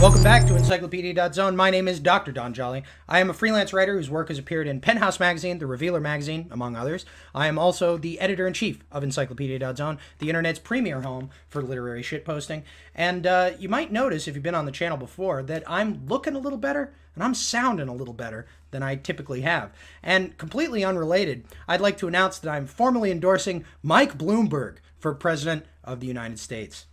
Welcome back to Encyclopedia.Zone. My name is Dr. Don Jolly. I am a freelance writer whose work has appeared in Penthouse Magazine, The Revealer Magazine, among others. I am also the editor-in-chief of Encyclopedia.Zone, the internet's premier home for literary shitposting. And you might notice, if you've been on the channel before, that I'm looking a little better and I'm sounding a little better than I typically have. And completely unrelated, I'd like to announce that I'm formally endorsing Mike Bloomberg for President of the United States.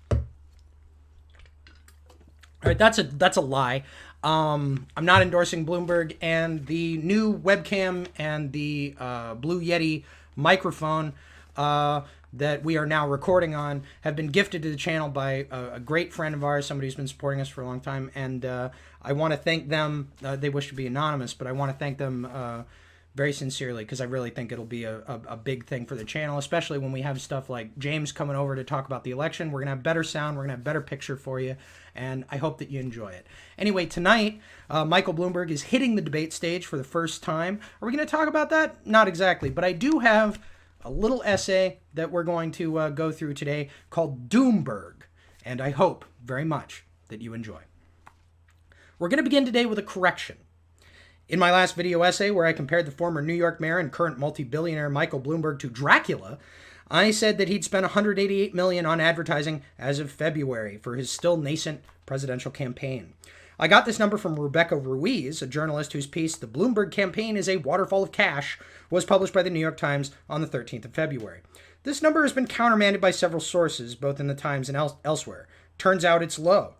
All right, that's a lie. I'm not endorsing Bloomberg, and the new webcam and the Blue Yeti microphone that we are now recording on have been gifted to the channel by a great friend of ours, somebody who's been supporting us for a long time, and I want to thank them. They wish to be anonymous, but I want to thank them very sincerely, because I really think it'll be a big thing for the channel, especially when we have stuff like James coming over to talk about the election. We're going to have better sound, we're going to have better picture for you, and I hope that you enjoy it. Anyway, tonight, Michael Bloomberg is hitting the debate stage for the first time. Are we going to talk about that? Not exactly, but I do have a little essay that we're going to go through today called Doomberg, and I hope very much that you enjoy. We're going to begin today with a correction. In my last video essay, where I compared the former New York mayor and current multi-billionaire Michael Bloomberg to Dracula, I said that he'd spent $188 million on advertising as of February for his still nascent presidential campaign. I got this number from Rebecca Ruiz, a journalist whose piece, "The Bloomberg Campaign is a Waterfall of Cash," was published by the New York Times on the 13th of February. This number has been countermanded by several sources, both in the Times and elsewhere. Turns out it's low.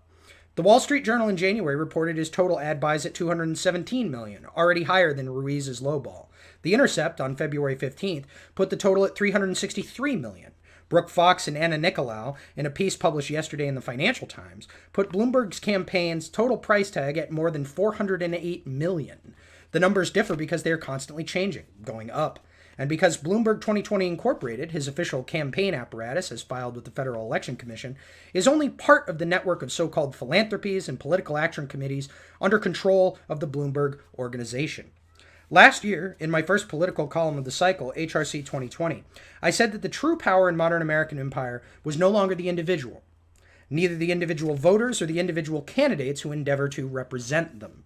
The Wall Street Journal in January reported his total ad buys at $217 million, already higher than Ruiz's lowball. The Intercept, on February 15th, put the total at $363 million. Brooke Fox and Anna Nicolau, in a piece published yesterday in the Financial Times, put Bloomberg's campaign's total price tag at more than $408 million. The numbers differ because they are constantly changing, going up. And because Bloomberg 2020 Incorporated, his official campaign apparatus as filed with the Federal Election Commission, is only part of the network of so-called philanthropies and political action committees under control of the Bloomberg organization. Last year, in my first political column of the cycle, HRC 2020, I said that the true power in modern American empire was no longer the individual, neither the individual voters or the individual candidates who endeavor to represent them.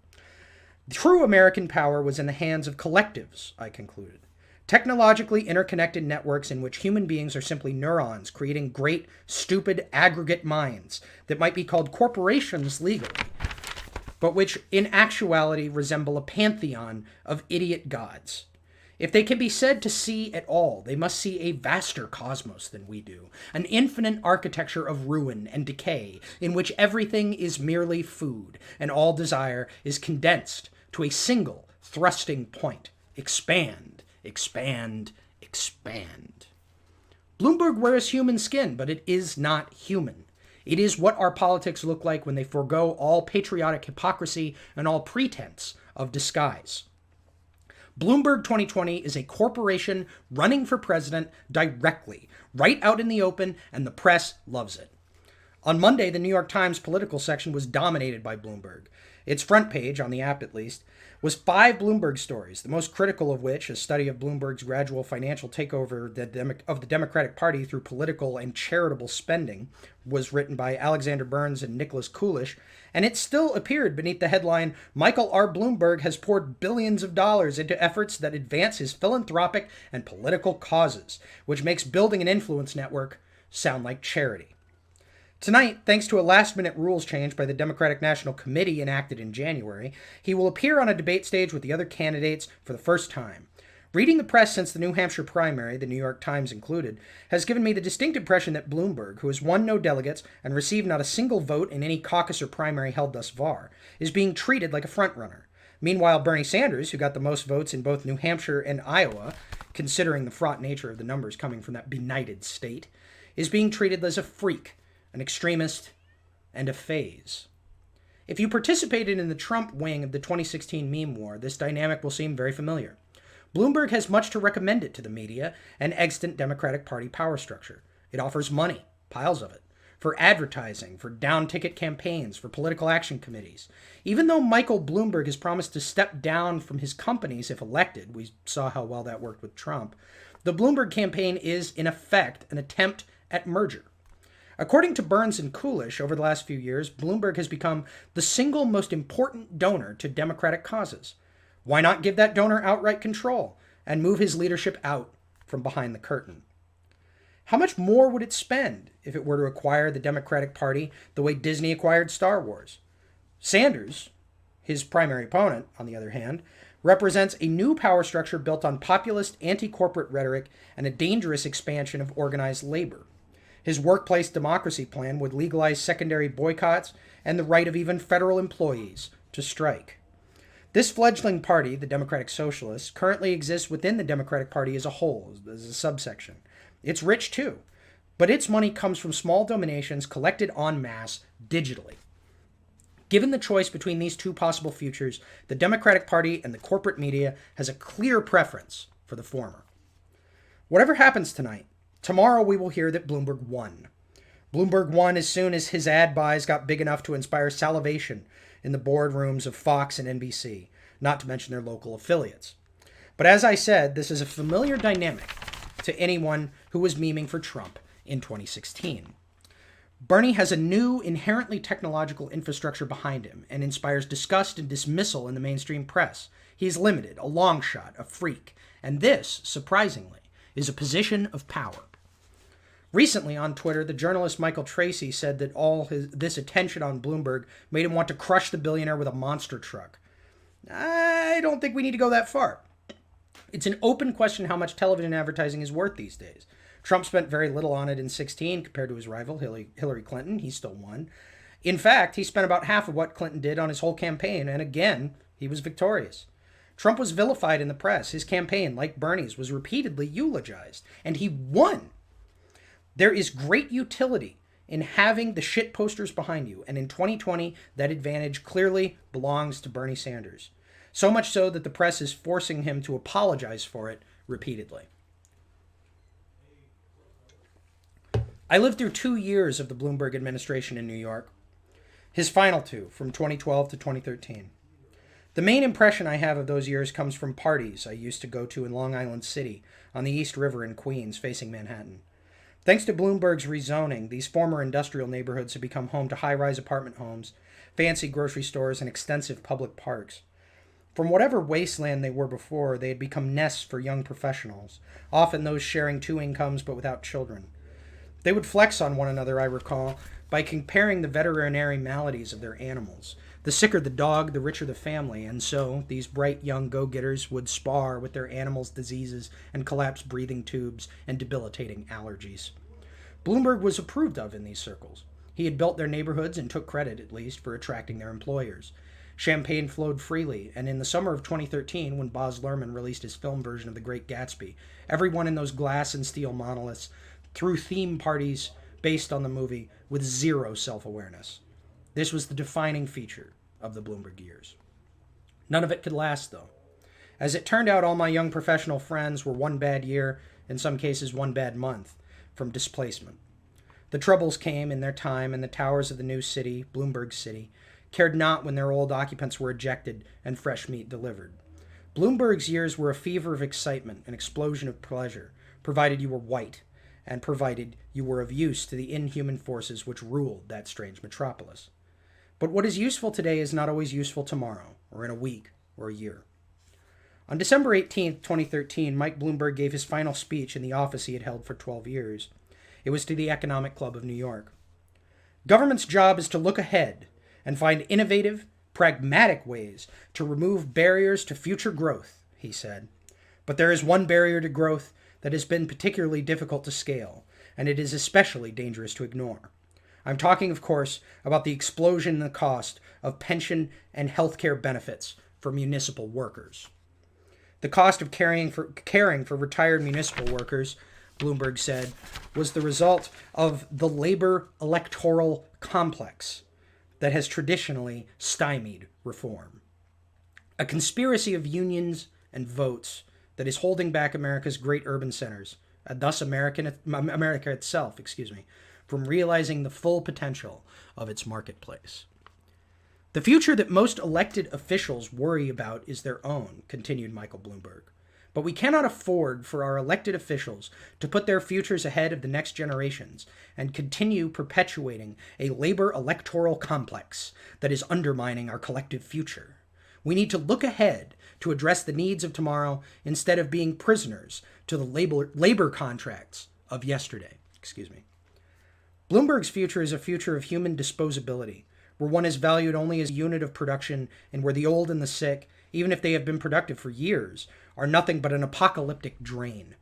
True American power was in the hands of collectives, I concluded. Technologically interconnected networks in which human beings are simply neurons creating great, stupid, aggregate minds that might be called corporations legally, but which in actuality resemble a pantheon of idiot gods. If they can be said to see at all, they must see a vaster cosmos than we do, an infinite architecture of ruin and decay in which everything is merely food and all desire is condensed to a single thrusting point: expand. Expand, expand. Bloomberg wears human skin, but it is not human. It is what our politics look like when they forego all patriotic hypocrisy and all pretense of disguise. Bloomberg 2020 is a corporation running for president directly, right out in the open, and the press loves it. On Monday, the New York Times political section was dominated by Bloomberg. Its front page, on the app at least, was 5 Bloomberg stories, the most critical of which, a study of Bloomberg's gradual financial takeover of the Democratic Party through political and charitable spending, was written by Alexander Burns and Nicholas Coolish, and it still appeared beneath the headline, "Michael R. Bloomberg has poured billions of dollars into efforts that advance his philanthropic and political causes," which makes building an influence network sound like charity. Tonight, thanks to a last-minute rules change by the Democratic National Committee enacted in January, he will appear on a debate stage with the other candidates for the first time. Reading the press since the New Hampshire primary, the New York Times included, has given me the distinct impression that Bloomberg, who has won no delegates and received not a single vote in any caucus or primary held thus far, is being treated like a frontrunner. Meanwhile, Bernie Sanders, who got the most votes in both New Hampshire and Iowa, considering the fraught nature of the numbers coming from that benighted state, is being treated as a freak, an extremist, and a phase. If you participated in the Trump wing of the 2016 meme war, this dynamic will seem very familiar. Bloomberg has much to recommend it to the media and extant Democratic Party power structure. It offers money, piles of it, for advertising, for down-ticket campaigns, for political action committees. Even though Michael Bloomberg has promised to step down from his companies if elected, we saw how well that worked with Trump, the Bloomberg campaign is, in effect, an attempt at merger. According to Burns and Coolish, over the last few years, Bloomberg has become the single most important donor to Democratic causes. Why not give that donor outright control and move his leadership out from behind the curtain? How much more would it spend if it were to acquire the Democratic Party the way Disney acquired Star Wars? Sanders, his primary opponent, on the other hand, represents a new power structure built on populist anti-corporate rhetoric and a dangerous expansion of organized labor. His workplace democracy plan would legalize secondary boycotts and the right of even federal employees to strike. This fledgling party, the Democratic Socialists, currently exists within the Democratic Party as a whole, as a subsection. It's rich too, but its money comes from small donations collected en masse digitally. Given the choice between these two possible futures, the Democratic Party and the corporate media has a clear preference for the former. Whatever happens tonight, tomorrow we will hear that Bloomberg won. Bloomberg won as soon as his ad buys got big enough to inspire salivation in the boardrooms of Fox and NBC, not to mention their local affiliates. But as I said, this is a familiar dynamic to anyone who was memeing for Trump in 2016. Bernie has a new, inherently technological infrastructure behind him and inspires disgust and dismissal in the mainstream press. He is limited, a long shot, a freak, and this, surprisingly, is a position of power. Recently on Twitter, the journalist Michael Tracy said that this attention on Bloomberg made him want to crush the billionaire with a monster truck. I don't think we need to go that far. It's an open question how much television advertising is worth these days. Trump spent very little on it in 2016 compared to his rival, Hillary Clinton. He still won. In fact, he spent about half of what Clinton did on his whole campaign, and again, he was victorious. Trump was vilified in the press. His campaign, like Bernie's, was repeatedly eulogized, and he won. There is great utility in having the shit posters behind you, and in 2020, that advantage clearly belongs to Bernie Sanders. So much so that the press is forcing him to apologize for it repeatedly. I lived through 2 years of the Bloomberg administration in New York, his final two, from 2012 to 2013. The main impression I have of those years comes from parties I used to go to in Long Island City, on the East River in Queens, facing Manhattan. Thanks to Bloomberg's rezoning, these former industrial neighborhoods have become home to high-rise apartment homes, fancy grocery stores, and extensive public parks. From whatever wasteland they were before, they had become nests for young professionals, often those sharing 2 incomes but without children. They would flex on one another, I recall, by comparing the veterinary maladies of their animals. The sicker the dog, the richer the family, and so these bright young go-getters would spar with their animals' diseases and collapsed breathing tubes and debilitating allergies. Bloomberg was approved of in these circles. He had built their neighborhoods and took credit, at least, for attracting their employers. Champagne flowed freely, and in the summer of 2013, when Baz Luhrmann released his film version of The Great Gatsby, everyone in those glass and steel monoliths threw theme parties based on the movie with zero self-awareness. This was the defining feature of the Bloomberg years. None of it could last, though. As it turned out, all my young professional friends were one bad year, in some cases one bad month, from displacement. The troubles came in their time, and the towers of the new city, Bloomberg City, cared not when their old occupants were ejected and fresh meat delivered. Bloomberg's years were a fever of excitement, an explosion of pleasure, provided you were white, and provided you were of use to the inhuman forces which ruled that strange metropolis. But what is useful today is not always useful tomorrow, or in a week, or a year. On December 18, 2013, Mike Bloomberg gave his final speech in the office he had held for 12 years. It was to the Economic Club of New York. Government's job is to look ahead and find innovative, pragmatic ways to remove barriers to future growth, he said. But there is one barrier to growth that has been particularly difficult to scale, and it is especially dangerous to ignore. I'm talking, of course, about the explosion in the cost of pension and healthcare benefits for municipal workers. The cost of caring for retired municipal workers, Bloomberg said, was the result of the labor electoral complex that has traditionally stymied reform. A conspiracy of unions and votes that is holding back America's great urban centers, and thus America itself, from realizing the full potential of its marketplace. The future that most elected officials worry about is their own, continued Michael Bloomberg. But we cannot afford for our elected officials to put their futures ahead of the next generations and continue perpetuating a labor electoral complex that is undermining our collective future. We need to look ahead to address the needs of tomorrow instead of being prisoners to the labor contracts of yesterday. Bloomberg's future is a future of human disposability, where one is valued only as a unit of production and where the old and the sick, even if they have been productive for years, are nothing but an apocalyptic drain.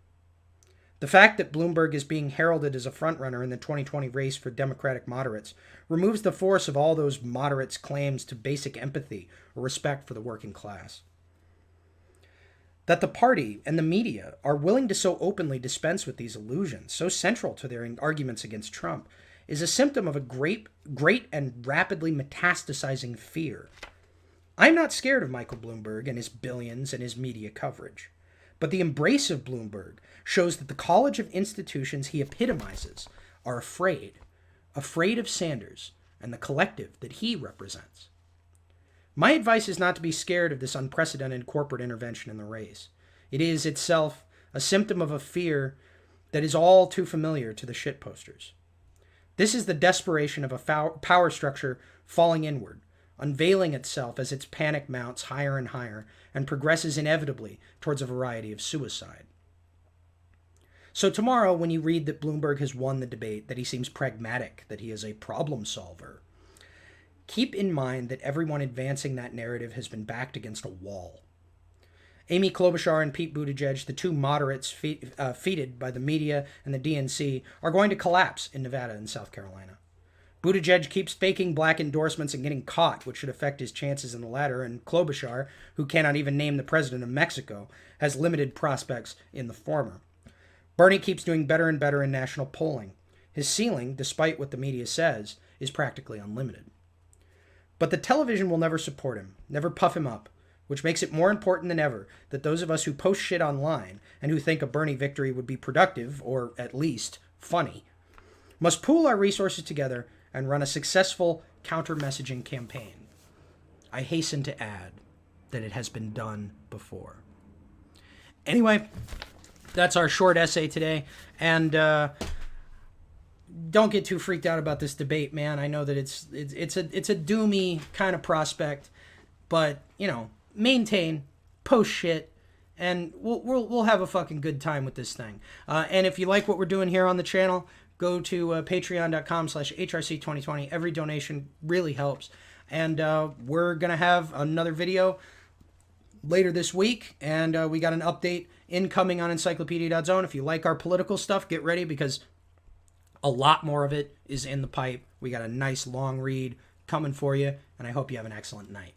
The fact that Bloomberg is being heralded as a frontrunner in the 2020 race for Democratic moderates removes the force of all those moderates' claims to basic empathy or respect for the working class. That the party and the media are willing to so openly dispense with these illusions, so central to their arguments against Trump, is a symptom of a great and rapidly metastasizing fear. I'm not scared of Michael Bloomberg and his billions and his media coverage. But the embrace of Bloomberg shows that the college of institutions he epitomizes are afraid of Sanders and the collective that he represents. My advice is not to be scared of this unprecedented corporate intervention in the race. It is itself a symptom of a fear that is all too familiar to the shitposters. This is the desperation of a power structure falling inward, unveiling itself as its panic mounts higher and higher and progresses inevitably towards a variety of suicide. So tomorrow, when you read that Bloomberg has won the debate, that he seems pragmatic, that he is a problem solver, keep in mind that everyone advancing that narrative has been backed against a wall. Amy Klobuchar and Pete Buttigieg, the two moderates feted by the media and the DNC, are going to collapse in Nevada and South Carolina. Buttigieg keeps faking black endorsements and getting caught, which should affect his chances in the latter, and Klobuchar, who cannot even name the president of Mexico, has limited prospects in the former. Bernie keeps doing better and better in national polling. His ceiling, despite what the media says, is practically unlimited. But the television will never support him, never puff him up, which makes it more important than ever that those of us who post shit online and who think a Bernie victory would be productive, or at least funny, must pool our resources together and run a successful counter-messaging campaign. I hasten to add that it has been done before. Anyway, that's our short essay today, and don't get too freaked out about this debate, man. I know that it's a doomy kind of prospect, but maintain, post shit, and we'll have a fucking good time with this thing. And if you like what we're doing here on the channel, go to patreon.com/HRC2020. Every donation really helps. And we're going to have another video later this week. And we got an update incoming on encyclopedia.zone. If you like our political stuff, get ready because a lot more of it is in the pipe. We got a nice long read coming for you. And I hope you have an excellent night.